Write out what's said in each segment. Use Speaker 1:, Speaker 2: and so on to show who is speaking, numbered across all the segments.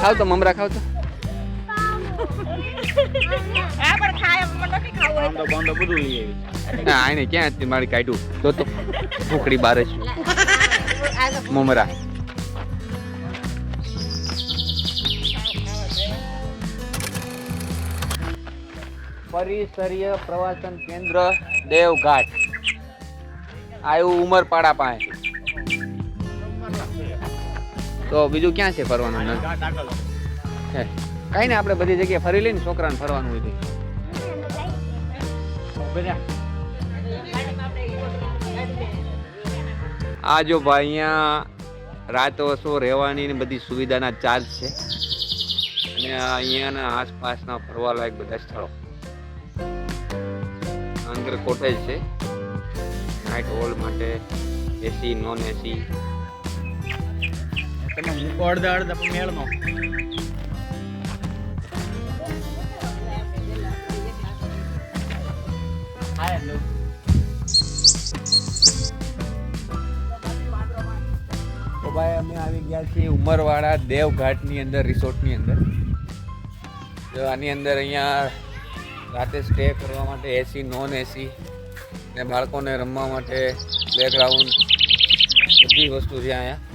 Speaker 1: ખાવ તો મમરા ખાવ તો ના આને ક્યાં હતી મારી કાઢ્યું તો ભૂખડી બાર જ મમરા પરિસરીય પ્રવાસન કેન્દ્ર દેવઘાટ આવ્યું ઉમરપાડા પાસે તો બીજું ક્યાં છે ફરવાનું કઈ ને આપણે બધી જગ્યાએ ફરી લઈને છોકરાને ફરવાનું હોય આ જો ભાઈ અહીંયા રાત વસો રહેવાની ને બધી સુવિધાના ચાર્જ છે અને અહીંયાના આસપાસના ફરવાલાયક બધા સ્થળો અંદર કોટેજ છે નાઇટ હોલ માટે એસી નોન એસી
Speaker 2: તમે મૂકો અડધા અડધા મેળમાં
Speaker 1: તો ભાઈ અમે આવી ગયા છીએ ઉમરવાડા દેવઘાટની અંદર રિસોર્ટની અંદર તો આની અંદર અહીંયા રાતે સ્ટે કરવા માટે એસી નોન એસી ને બાળકોને રમવા માટે પ્લેગ્રાઉન્ડ બધી વસ્તુ છે અહીંયા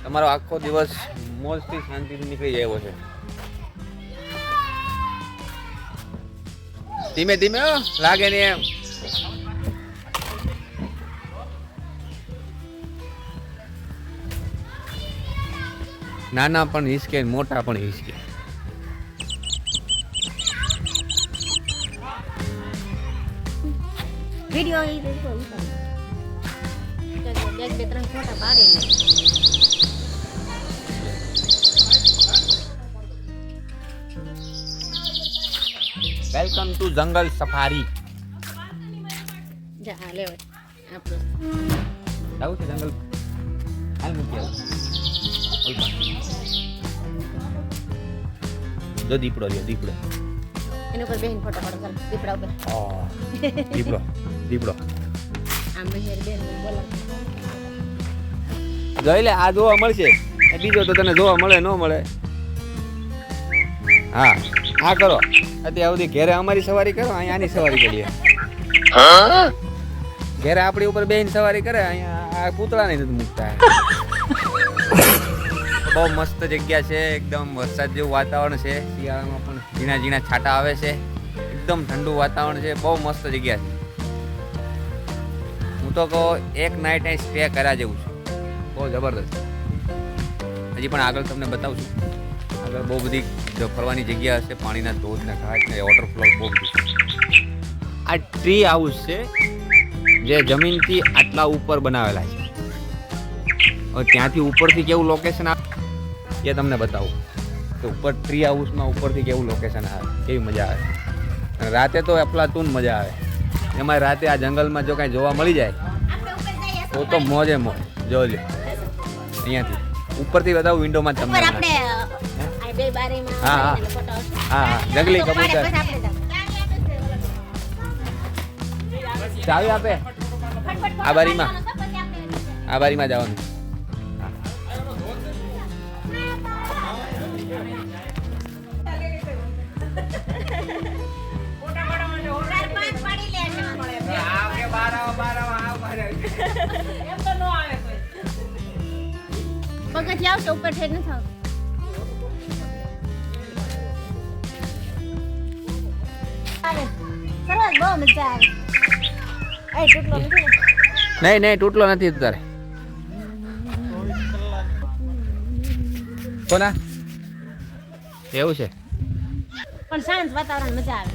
Speaker 1: તમારો આખો દિવસ મોજથી શાંતિથી નીકળી જાય એવો છે ધીમે ધીમે લાગે ને એમ નાના પણ હિસકે મોટા પણ હિસકે
Speaker 3: વિડિયો ઈ દેખો એક બે ત્રણ ફોટા પાડી
Speaker 1: વેલકમ ટુ જંગલ સફારી
Speaker 3: જા લેવ આપણે
Speaker 1: જાવ છે જંગલ હાલ મૂકી આવું જો દીપડો રહ્યો દીપડો
Speaker 3: એના ઉપર બેન ફોટો પાડો ચાલ દીપડા ઉપર
Speaker 1: દીપડો દીપડો
Speaker 3: આમ બહેર બેન બોલા
Speaker 1: જોઈ લે આ જોવા મળશે બીજો તો તને જોવા મળે ન મળે હા હા કરો અત્યાર સુધી ઘેરે અમારી સવારી કરો અહીંયા આની સવારી કરીએ ઘેરે આપણી ઉપર બેન સવારી કરે અહીંયા આ પૂતળા નહીં નથી મૂકતા બહુ મસ્ત જગ્યા છે એકદમ વરસાદ જેવું વાતાવરણ છે શિયાળામાં પણ ઝીણા ઝીણા છાંટા આવે છે એકદમ ઠંડુ વાતાવરણ છે બહુ મસ્ત જગ્યા છે હું તો કહું એક નાઇટ અહીં સ્ટે કર્યા જેવું છે બહુ જબરદસ્ત હજી પણ આગળ તમને બતાવું છું આગળ બહુ બધી ફરવાની જગ્યા હશે પાણીના ધોધના ઘાટ ને વોટરફોલ બહુ બધું આ ટ્રી હાઉસ છે જે જમીનથી આટલા ઉપર બનાવેલા છે હવે ત્યાંથી ઉપરથી કેવું લોકેશન આવે એ તમને બતાવું કે ઉપર ટ્રી હાઉસમાં ઉપરથી કેવું લોકેશન આવે કેવી મજા આવે અને રાતે તો અફલાતૂન મજા આવે એમાં રાતે આ જંગલમાં જો કાંઈ જોવા મળી જાય તો મોજે મોજ જોજો અહીંયાથી ઉપરથી બતાવું વિન્ડોમાં તમને
Speaker 3: આપણે આ બે બારીમાં
Speaker 1: હા હા
Speaker 3: ફોટો
Speaker 1: હા હા જંગલી કબૂતર ચાવી આપે આ બારીમાં જવાનું
Speaker 3: પગથી આવશે ઉપર ઠેર નથી આવતું સરસ બહુ મજા આવે એ ટૂટલો નથી
Speaker 1: નહીં તૂટલો નથી તારે કોના એવું છે
Speaker 3: પણ શાંત વાતાવરણ મજા આવે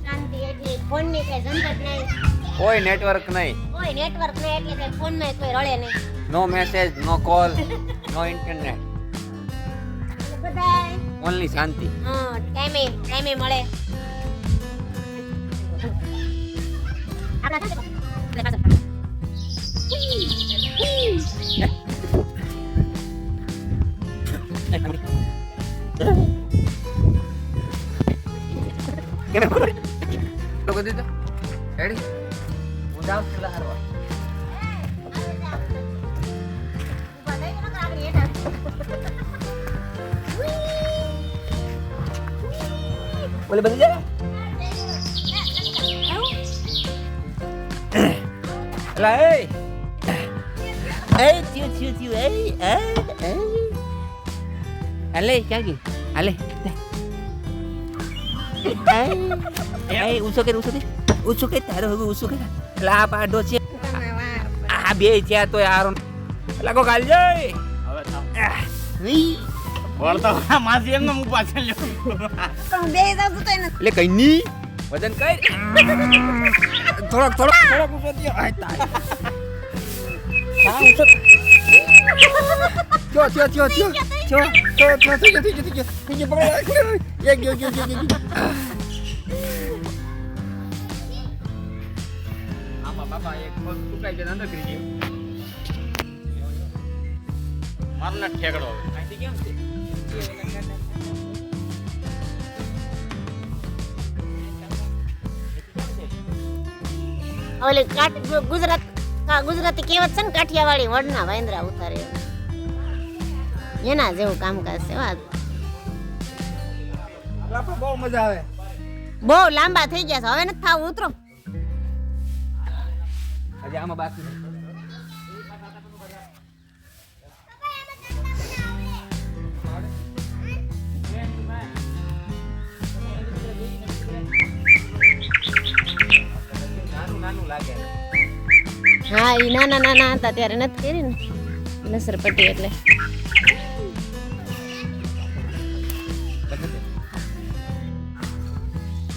Speaker 3: શાંતિ એટલી ફોનની કઈ ઝંઝટ નહીં
Speaker 1: કોઈ નેટવર્ક નહીં
Speaker 3: કોઈ નેટવર્ક નહીં એટલે કઈ ફોનમાં કોઈ રળે નહીં
Speaker 1: નો મેસેજ નો કોલ નો ઇન્ટરનેટ
Speaker 3: બધાય
Speaker 1: ઓનલી શાંતિ
Speaker 3: હા ટાઈમે મળે આપણા
Speaker 1: લોકો દીધો રેડી હું જાઉં છું લહારવા બોલે બધી જા એલા એ થયું અલે ક્યાં ગઈ અલે ઉસો કે તારો હવે ઉસો કે લા પાડો છે આ બે ત્યાં તો યાર લાગો કાલ જઈ
Speaker 2: હવે વળતો માસી એમને હું પાછળ લ્યો
Speaker 3: પણ બે જાવ તો એને
Speaker 1: એટલે કઈ ની વજન કઈ થોડોક ઉસો થયો આય તાય હા ઉસો થયો થઈ ગયો પકડ એક ગયો આમાં બાબા એક પગ સુકાઈ ગયો અંદર કરી ગયો
Speaker 2: મારને ઠેકડો
Speaker 1: અહીંથી કેમ છે
Speaker 3: ઓલે ગુજરાતી કહેવત છે ને કાઠિયાવાડી વડના વાંદરા ઉતારે એના જેવું કામકાજ છે વાત
Speaker 1: આપણે બહુ મજા આવે
Speaker 3: બહુ લાંબા થઈ ગયા છે હવે નથી થાવ ઉતરો
Speaker 1: હજી આમાં બાકી છે નાનું લાગે
Speaker 3: હા ઈ નાના હતા ત્યારે નથી કરી ને લસરપટ્ટી એટલે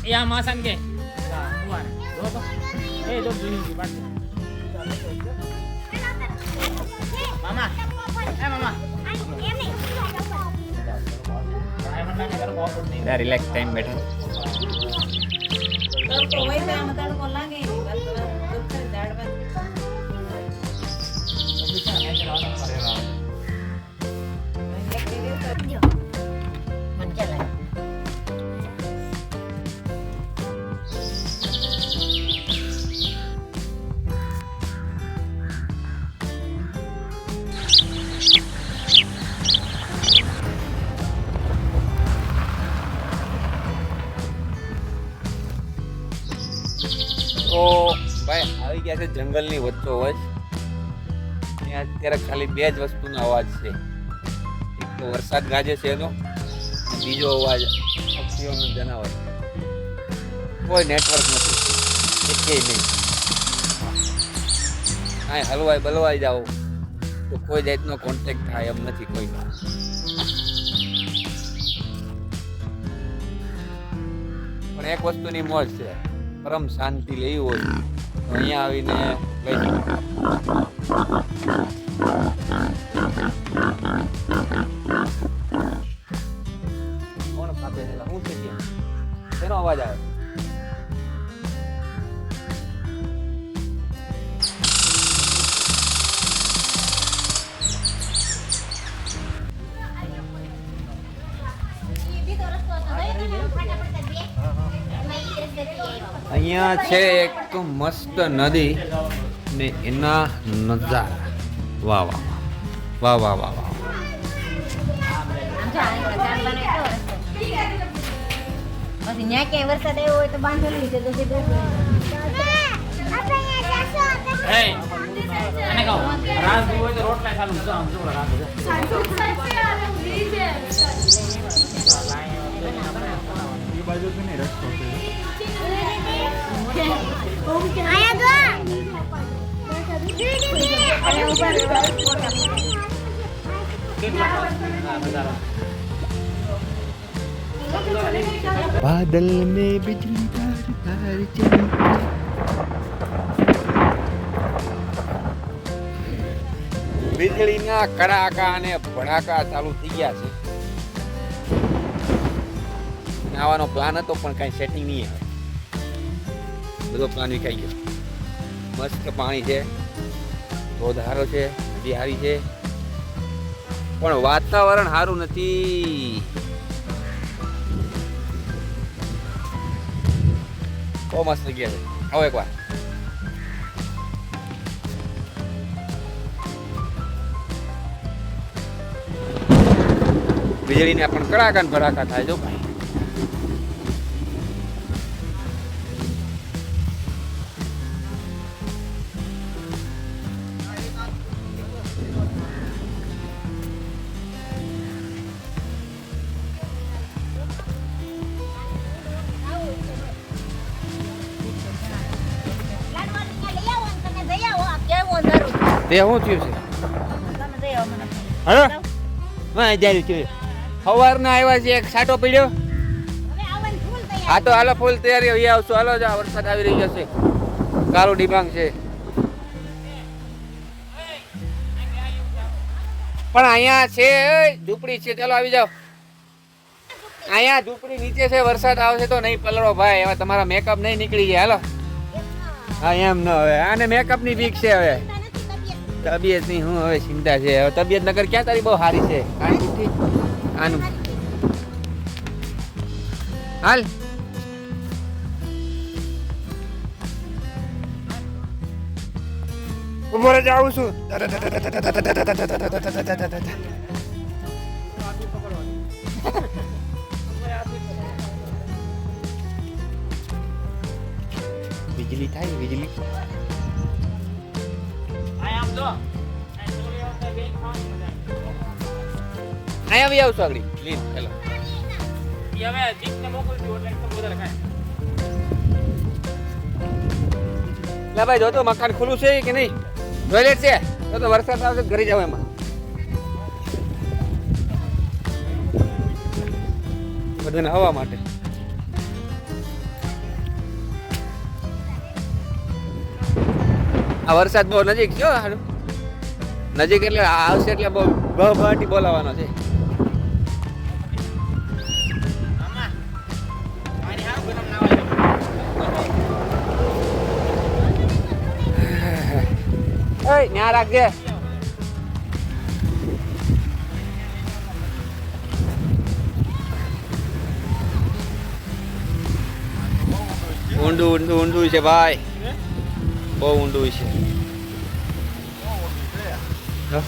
Speaker 2: યા માસન કે એ તો બીજી વાત મામા
Speaker 1: રિલેક્સ ટાઈમ બેઠો તો ભાઈ આવી ગયા છે જંગલની વચ્ચો વચ ત્યાં અત્યારે ખાલી બે જ વસ્તુનો અવાજ છે એક તો વરસાદ ગાજે છે એનો બીજો અવાજ પક્ષીઓનો જનાવર કોઈ નેટવર્ક નથી એકેય નહીં કાંઈ હલવાઈ બલવાઈ જાઓ તો કોઈ જાતનો કોન્ટેક્ટ થાય એમ નથી કોઈનો પણ એક વસ્તુની મોજ છે પરમ શાંતિ લેવી હોય તો અહીંયા આવીને લઈ કોણ કાપે છે શું છે ત્યાં શેનો અવાજ આવે અહીંયા છે એક મસ્ત નદી ને એના નજારા વાહ વાહ વાહ વાહ વાહ વાહ
Speaker 3: પછી ન્યા ક્યાંય વરસાદ આવ્યો હોય તો બાંધેલું છે તો સીધું
Speaker 2: હે અને કહો રાત હોય તો રોટલા ચાલુ જો આમ જો રાત એ બાજુ તો નહીં રસ્તો છે
Speaker 1: बादल में बिजली तार तार चली વીજળીના કડાકા અને ભડાકા ચાલુ થઈ ગયા છે નાવાનો પ્લાન હતો પણ કાંઈ સેટિંગ નહીં આવે બધો પ્લાન વિખાઈ ગયો મસ્ત પાણી છે ધોધારો છે નદી હારી છે પણ વાતાવરણ સારું નથી બહુ મસ્ત જગ્યા છે આવો એકવાર વીજળીના પણ કડાકા ને ભડાકા થાય જો ભાઈ તે શું થયું છે
Speaker 3: તમે જઈ આવો મને.
Speaker 1: હલો હા જાય છે સવારના આવ્યા છે એક સાટો પડ્યો
Speaker 3: હવે આવવાની ફૂલ તૈયાર.
Speaker 1: આ તો હાલો ફૂલ તૈયારી હવે આવશું હાલો જા વરસાદ આવી રહ્યો છે કાળું ડિબાંગ છે પણ અહીંયા છે ઝૂંપડી છે ચાલો આવી જાઓ અહીંયા ઝૂંપડી નીચે છે વરસાદ આવશે તો નહીં પલળો ભાઈ હવે તમારા મેકઅપ નહીં નીકળી જાય હાલો હા એમ ન હવે આને મેકઅપ ની બીક છે હવે
Speaker 3: ચિંતા નથી તબિયત.
Speaker 1: તબિયત ની હું હવે ચિંતા છે હવે તબિયત નગર ક્યાં તારી બહુ સારી છે આનું હાલ ઉભો રહે જાઉં છું વીજળી થાય વીજળી
Speaker 2: આ આમ જો આ ચોરી આવતા બેન ખાવાની મજા આવે.
Speaker 1: અહીંયા બી આવશું આગળ લીન ચાલો
Speaker 2: ઈ હવે દીપને મોકલજો એટલે એકદમ વધારે ખાય.
Speaker 1: લા ભાઈ જો તો મકાન ખુલ્લું છે કે નહીં ટોયલેટ છે તો વરસાદ આવશે તો ઘરે જાવ એમાં બધાને હવા માટે આ વરસાદ બહુ નજીક છે હો હારું. નજીક એટલે આવશે એટલે બહુ બહટી બોલાવાનો છે
Speaker 2: આમાં મારી હારું ગરમ નાવા
Speaker 1: ઓય ન્યા રાખજે ઊંડું ઊંડું ઊંડું છે ભાઈ બહુ ઊંડું છે હા.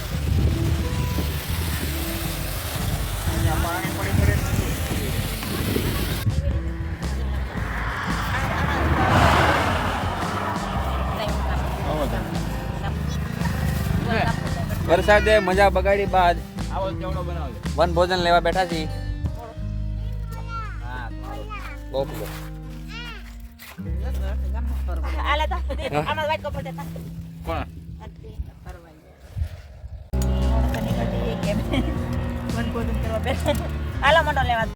Speaker 1: વરસાદે મજા બગાડી બાદ
Speaker 2: આવો ચવડો બનાવજો.
Speaker 1: વન ભોજન લેવા બેઠા છીએ બહુ બધો.
Speaker 3: આલે તો આમાં વાટકો પડે તા.
Speaker 2: કોણ
Speaker 3: હાલો મોટો લેવા